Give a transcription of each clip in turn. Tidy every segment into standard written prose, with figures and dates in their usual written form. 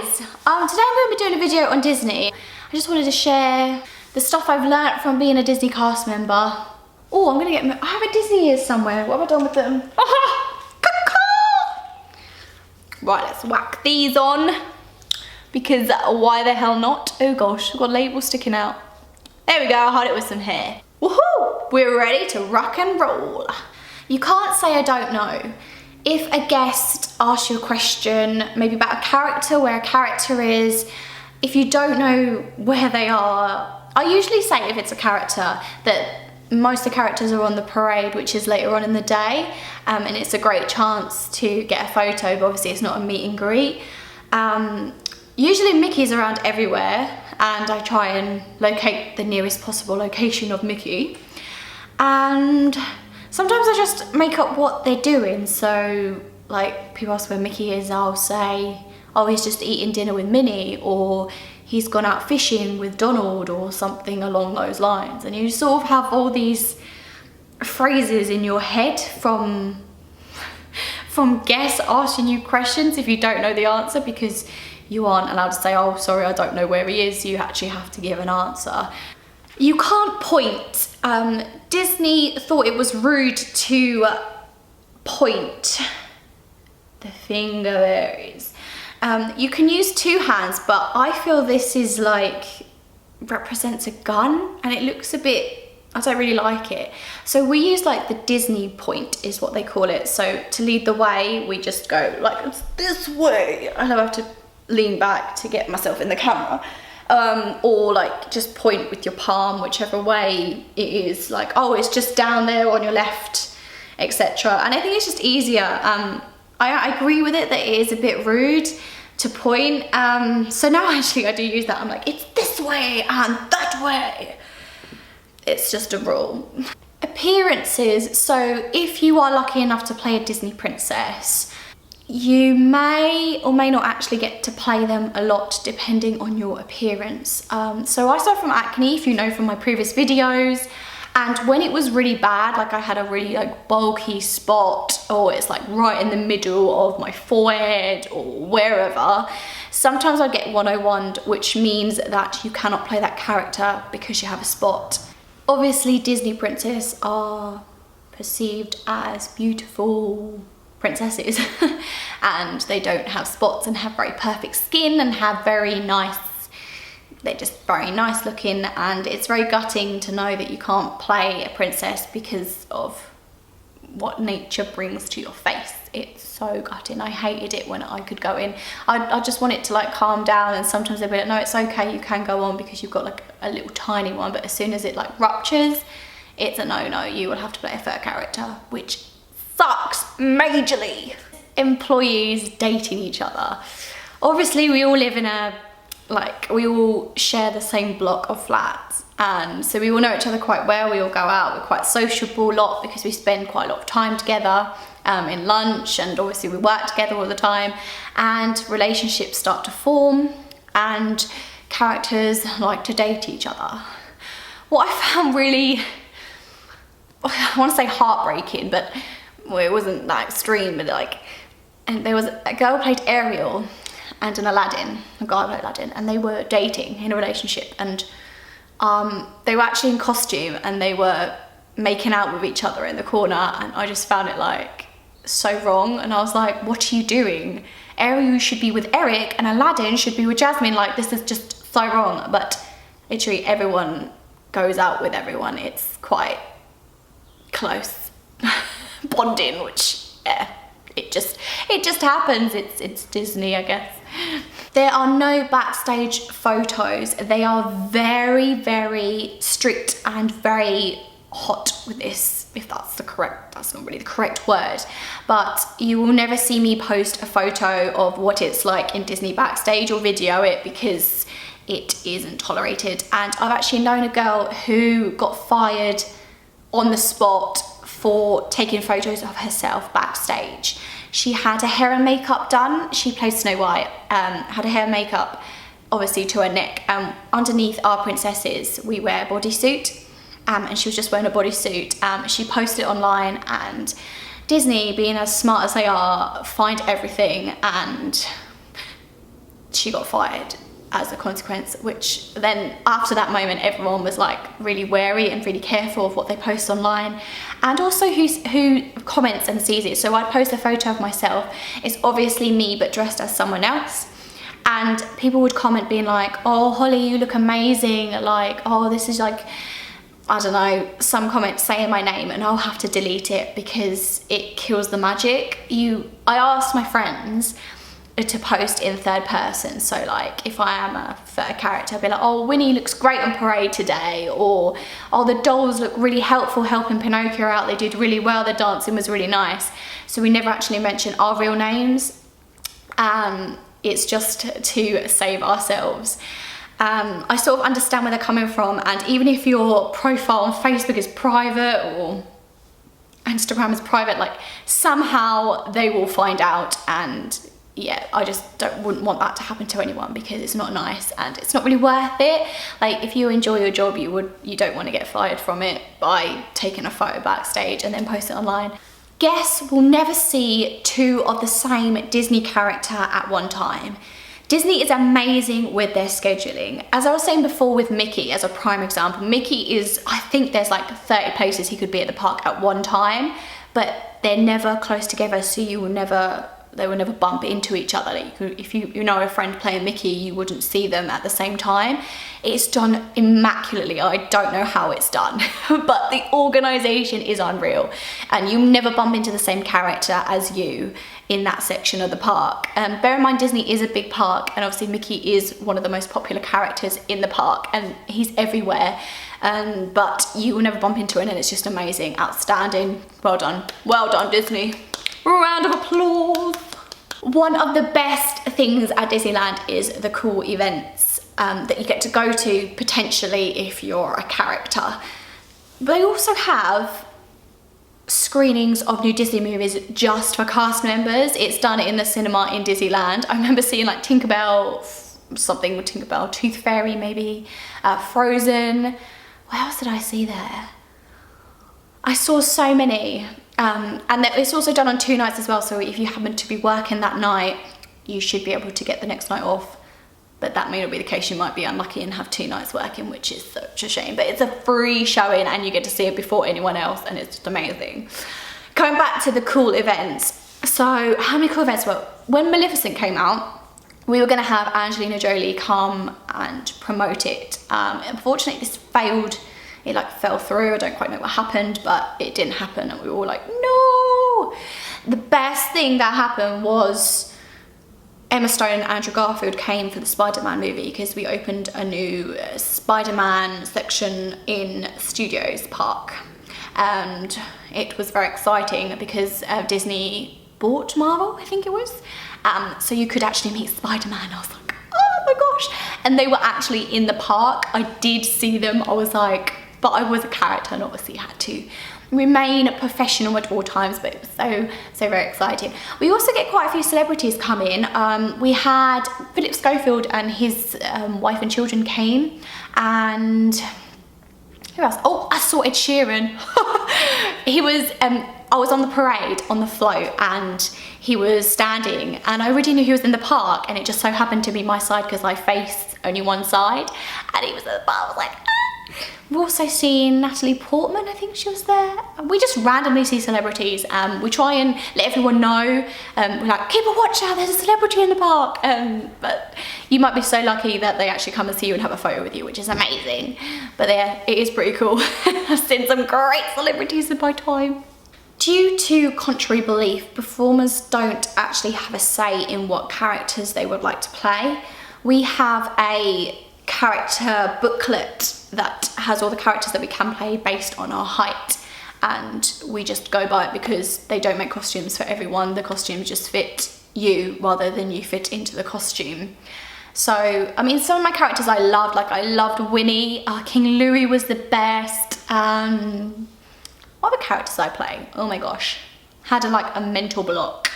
guys, today I'm going to be doing a video on Disney. I just wanted to share the stuff I've learnt from being a Disney cast member. Oh, I'm going to get, I have a Disney ears somewhere. What have I done with them? Right, let's whack these on, because why the hell not? Oh gosh, I've got labels sticking out. There we go, I'll hide it with some hair. Woohoo! We're ready to rock and roll. You can't say I don't know. If a guest asks you a question, maybe about a character, where a character is, if you don't know where they are, I usually say if it's a character that most of the characters are on the parade, which is later on in the day, and it's a great chance to get a photo, but obviously it's not a meet and greet. Usually Mickey's around everywhere, and I try and locate the nearest possible location of Mickey. And sometimes I just make up what they're doing. So like people ask where Mickey is, I'll say, oh, he's just eating dinner with Minnie, or he's gone out fishing with Donald, or something along those lines. And you sort of have all these phrases in your head from guests asking you questions if you don't know the answer, because you aren't allowed to say, oh, sorry, I don't know where he is. You actually have to give an answer. You can't point. Disney thought it was rude to point the finger. There it is. You can use two hands, but I feel this is like represents a gun, and it looks a bit, I don't really like it. So we use like the Disney point is what they call it. So to lead the way, we just go like this way, and I have to lean back to get myself in the camera. Or like just point with your palm, whichever way it is, like, oh, it's just down there on your left, etc. And I think it's just easier. I agree with it that it is a bit rude to point. So now actually I do use that. I'm like, it's this way and that way. It's just a rule. Appearances. So if you are lucky enough to play a Disney princess, you may or may not actually get to play them a lot depending on your appearance. So I suffer from acne, if you know from my previous videos, and when it was really bad, like I had a really like bulky spot, or it's like right in the middle of my forehead or wherever, sometimes I get 101'd, which means that you cannot play that character because you have a spot. Obviously Disney princesses are perceived as beautiful princesses and they don't have spots and have very perfect skin and have very nice, they're just very nice looking, and it's very gutting to know that you can't play a princess because of what nature brings to your face. It's so gutting. I hated it when I could go in. I just want it to like calm down, and sometimes they'll be like, no, it's okay, you can go on because you've got like a little tiny one, but as soon as it like ruptures, it's a no-no. You will have to play a fur character, which sucks majorly. Employees dating each other. Obviously we all live in we all share the same block of flats, and so we all know each other quite well. We all go out, we're quite sociable a lot because we spend quite a lot of time together in lunch, and obviously we work together all the time, and relationships start to form and characters like to date each other. What I found really, I want to say heartbreaking, but well, it wasn't that extreme, but like, and there was a girl who played Ariel and an Aladdin, a guy played Aladdin, and they were dating in a relationship, and they were actually in costume and they were making out with each other in the corner, and I just found it like so wrong, and I was like, what are you doing? Ariel should be with Eric and Aladdin should be with Jasmine. Like, this is just so wrong. But literally everyone goes out with everyone. It's quite close bonding, which yeah, it just happens. It's Disney, I guess. There are no backstage photos. They are very, very strict and very hot with this, if that's not really the correct word, but you will never see me post a photo of what it's like in Disney backstage or video it, because it isn't tolerated. And I've actually known a girl who got fired on the spot for taking photos of herself backstage. She had her hair and makeup done. She played Snow White, had her hair and makeup obviously to her neck. Underneath our princesses, we wear a bodysuit, and she was just wearing a bodysuit. She posted it online, and Disney, being as smart as they are, find everything and she got fired as a consequence, which then after that moment everyone was like really wary and really careful of what they post online, and also who comments and sees it. So I'd post a photo of myself, it's obviously me but dressed as someone else, and people would comment being like, oh Holly, you look amazing, like, oh this is like, I don't know, some comments saying my name, and I'll have to delete it because it kills the magic. I asked my friends to post in third person, so like if I am a third character, I'll be like, oh Winnie looks great on parade today, or oh the dolls look really helpful helping Pinocchio out, they did really well, the dancing was really nice. So we never actually mention our real names, it's just to save ourselves. I sort of understand where they're coming from, and even if your profile on Facebook is private or Instagram is private, like somehow they will find out, and yeah, I just wouldn't want that to happen to anyone because it's not nice and it's not really worth it. Like if you enjoy your job, you don't want to get fired from it by taking a photo backstage and then post it online. Guests will never see two of the same Disney character at one time. Disney is amazing with their scheduling. As I was saying before with Mickey as a prime example, Mickey is, I think there's like 30 places he could be at the park at one time, but they're never close together, so they will never bump into each other. Like if you know a friend playing Mickey, you wouldn't see them at the same time. It's done immaculately. I don't know how it's done, but the organisation is unreal, and you never bump into the same character as you in that section of the park. Bear in mind, Disney is a big park, and obviously Mickey is one of the most popular characters in the park, and he's everywhere. But you will never bump into it, and it's just amazing, outstanding. Well done Disney. Round of applause. One of the best things at Disneyland is the cool events that you get to go to potentially if you're a character. They also have screenings of new Disney movies just for cast members. It's done in the cinema in Disneyland. I remember seeing like Tinkerbell, something with Tinkerbell, Tooth Fairy maybe, Frozen. What else did I see there? I saw so many. And it's also done on 2 nights as well, so if you happen to be working that night, you should be able to get the next night off. But that may not be the case, you might be unlucky and have 2 nights working, which is such a shame. But it's a free showing and you get to see it before anyone else, and it's just amazing. Going back to the cool events. So how many cool events were? When Maleficent came out, we were gonna have Angelina Jolie come and promote it. Unfortunately, this failed. It like fell through. I don't quite know what happened, but it didn't happen, and we were all like, no. The best thing that happened was Emma Stone and Andrew Garfield came for the Spider-Man movie, because we opened a new Spider-Man section in Studios Park, and it was very exciting because Disney bought Marvel, I think it was, so you could actually meet Spider-Man. I was like, oh my gosh, and they were actually in the park. I did see them. I was like, but I was a character and obviously had to remain professional at all times, but it was so very exciting. We also get quite a few celebrities come in. We had Philip Schofield and his wife and children came, and who else? Oh, I saw Ed Sheeran. He was, I was on the parade on the float and he was standing, and I already knew he was in the park, and it just so happened to be my side because I face only one side, and he was at the bar. I was like, ah. We've also seen Natalie Portman, I think she was there. We just randomly see celebrities. We try and let everyone know. We're like, keep a watch out, there's a celebrity in the park. But you might be so lucky that they actually come and see you and have a photo with you, which is amazing. But yeah, it is pretty cool. I've seen some great celebrities in my time. Due to contrary belief, performers don't actually have a say in what characters they would like to play. We have a character booklet that has all the characters that we can play based on our height, and we just go by it because they don't make costumes for everyone. The costumes just fit you rather than you fit into the costume. So, I mean, some of my characters I loved, like I loved Winnie, King Louis was the best. What other characters I play? Oh my gosh, had a mental block.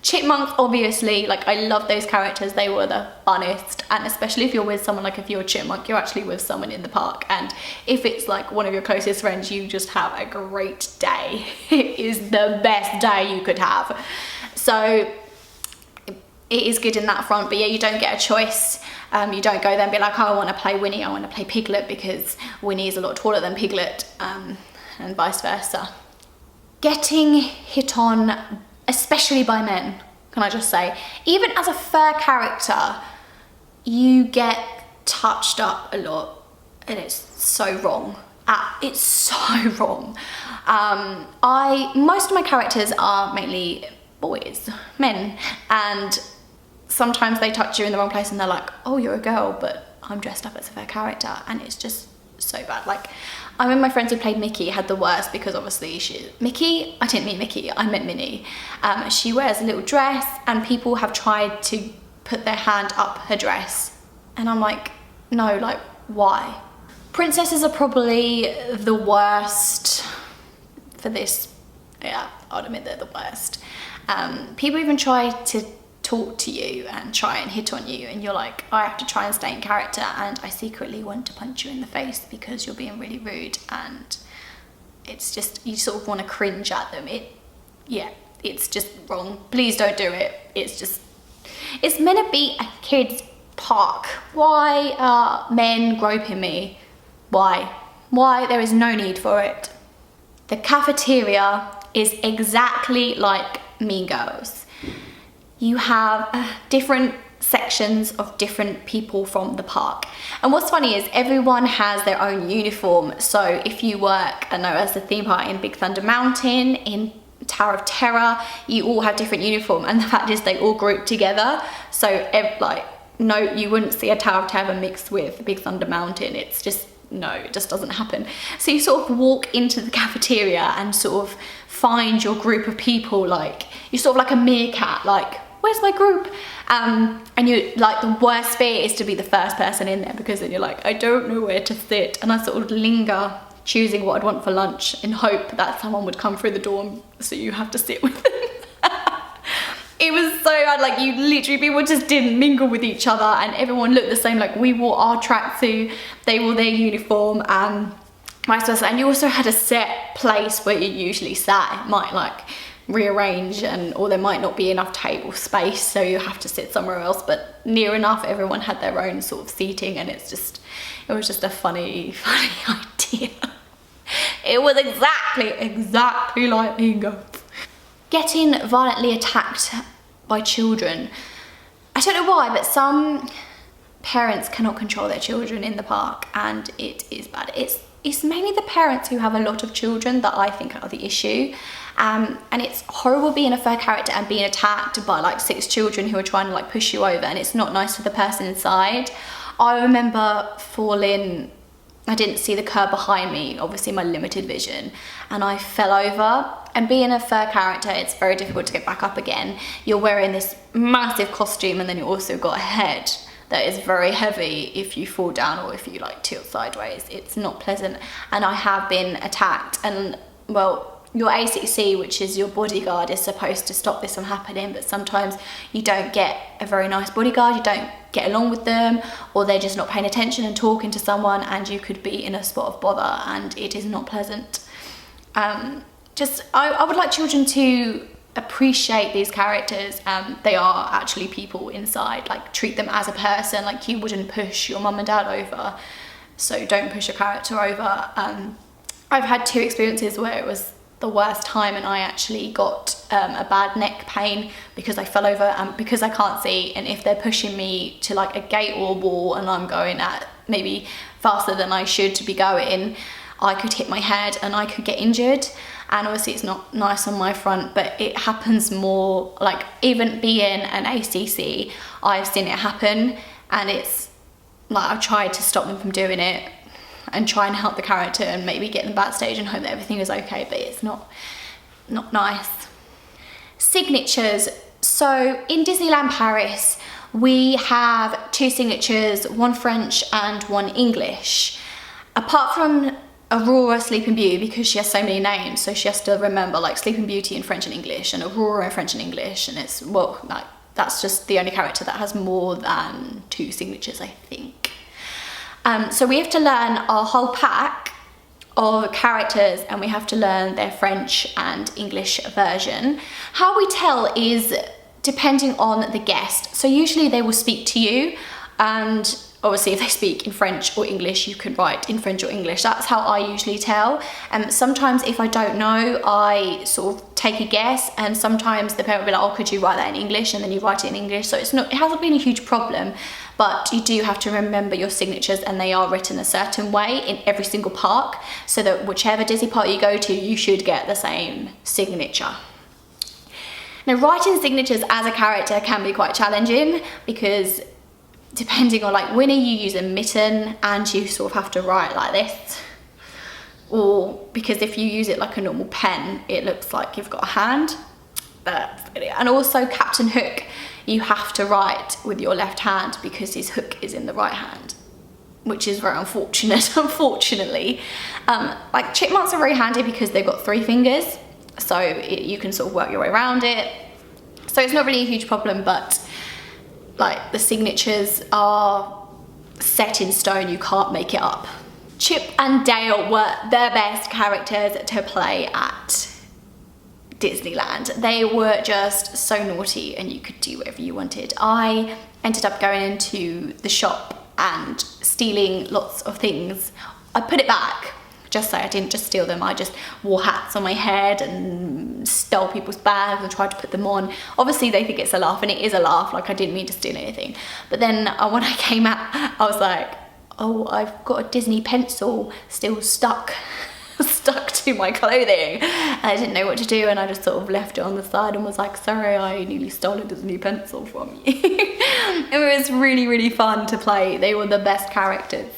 Chipmunks, obviously, like I love those characters, they were the funnest, and especially if you're with someone, like if you're a chipmunk, you're actually with someone in the park, and if it's like one of your closest friends, you just have a great day. It is the best day you could have. So it is good in that front, but yeah, you don't get a choice. You don't go there and be like, oh, I want to play Winnie, I want to play Piglet, because Winnie is a lot taller than Piglet, and vice versa. Getting hit on, especially by men, can I just say, even as a fur character, you get touched up a lot, and it's so wrong. It's so wrong. Most of my characters are mainly boys, men, and sometimes they touch you in the wrong place and they're like, oh, you're a girl, but I'm dressed up as a fur character, and it's just so bad. Like, I remember my friends who played Mickey had the worst, because obviously Mickey, I didn't mean Mickey, I meant Minnie. She wears a little dress, and people have tried to put their hand up her dress, and I'm like, no, like, why? Princesses are probably the worst for this. Yeah, I'd admit they're the worst. People even try to talk to you and try and hit on you, and you're like, I have to try and stay in character, and I secretly want to punch you in the face because you're being really rude, and it's just, you sort of want to cringe at them. It's just wrong. Please don't do it. It's meant to be a kid's park. Why are men groping me? Why? There is no need for it. The cafeteria is exactly like Mean Girls. You have different sections of different people from the park. And what's funny is everyone has their own uniform. So if you work, I know, as the theme park in Big Thunder Mountain, in Tower of Terror, you all have different uniform. And the fact is they all group together. So no, you wouldn't see a Tower of Terror mixed with Big Thunder Mountain. It's just, no, it just doesn't happen. So you sort of walk into the cafeteria and sort of find your group of people, like, you're sort of like a meerkat, like, where's my group? And you, like, the worst bit is to be the first person in there, because then you're like, I don't know where to sit. And I sort of linger, choosing what I'd want for lunch in hope that someone would come through the door, so you have to sit with them. It was so bad, like, you literally, people just didn't mingle with each other, and everyone looked the same. Like, we wore our tracksuit, they wore their uniform, and vice versa. And you also had a set place where you usually sat. It might, like, rearrange, or there might not be enough table space, so you have to sit somewhere else, but near enough, everyone had their own sort of seating, and it was just a funny idea. It was exactly like Mean Girls. Getting violently attacked by children. I don't know why, but some parents cannot control their children in the park, and it is bad. It's mainly the parents who have a lot of children that I think are the issue. And it's horrible being a fur character and being attacked by like 6 children who are trying to like push you over, and it's not nice for the person inside. I remember falling, I didn't see the curb behind me, obviously my limited vision, and I fell over. And being a fur character, it's very difficult to get back up again. You're wearing this massive costume, and then you also got a head that is very heavy if you fall down or if you like tilt sideways. It's not pleasant. And I have been attacked, and well, your ACC, which is your bodyguard, is supposed to stop this from happening, but sometimes you don't get a very nice bodyguard, you don't get along with them, or they're just not paying attention and talking to someone, and you could be in a spot of bother, and it is not pleasant. I would like children to appreciate these characters. They are actually people inside. Like, treat them as a person. Like, you wouldn't push your mum and dad over, so don't push a character over. I've had 2 experiences where it was the worst time, and I actually got a bad neck pain because I fell over, because I can't see, and if they're pushing me to like a gate or a wall and I'm going at maybe faster than I should be going, I could hit my head and I could get injured. And obviously it's not nice on my front, but it happens more, like, even being an ACC, I've seen it happen, and it's like, I've tried to stop them from doing it and try and help the character and maybe get them backstage and hope that everything is okay, but it's not nice. Signatures. So in Disneyland Paris, we have 2 signatures, one French and one English. Apart from Aurora Sleeping Beauty, because she has so many names, so she has to remember like Sleeping Beauty in French and English and Aurora in French and English, and it's, well, like, that's just the only character that has more than 2 signatures, I think. So we have to learn our whole pack of characters, and we have to learn their French and English version. How we tell is depending on the guest. So usually they will speak to you, and obviously if they speak in French or English, you can write in French or English. That's how I usually tell. Sometimes if I don't know, I sort of take a guess, and sometimes the parent will be like, oh, could you write that in English? And then you write it in English. So it hasn't been a huge problem, but you do have to remember your signatures, and they are written a certain way in every single park, so that whichever Disney park you go to, you should get the same signature. Now, writing signatures as a character can be quite challenging, because depending on, like, Winnie, you use a mitten and you sort of have to write like this, or because if you use it like a normal pen, it looks like you've got a hand. And also Captain Hook, you have to write with your left hand because his hook is in the right hand, which is very unfortunate, unfortunately. Like, chipmunks are very handy because they've got 3 fingers, so you can sort of work your way around it. So it's not really a huge problem, but like, the signatures are set in stone, you can't make it up. Chip and Dale were the best characters to play at Disneyland. They were just so naughty, and you could do whatever you wanted. I ended up going into the shop and stealing lots of things. I put it back, just so I didn't just steal them. I just wore hats on my head and stole people's bags and tried to put them on. Obviously they think it's a laugh, and it is a laugh, like I didn't mean to steal anything. But then when I came out, I was like, oh, I've got a Disney pencil still stuck to my clothing. And I didn't know what to do, and I just sort of left it on the side and was like, sorry, I nearly stole a Disney pencil from you. It was really, really fun to play. They were the best characters.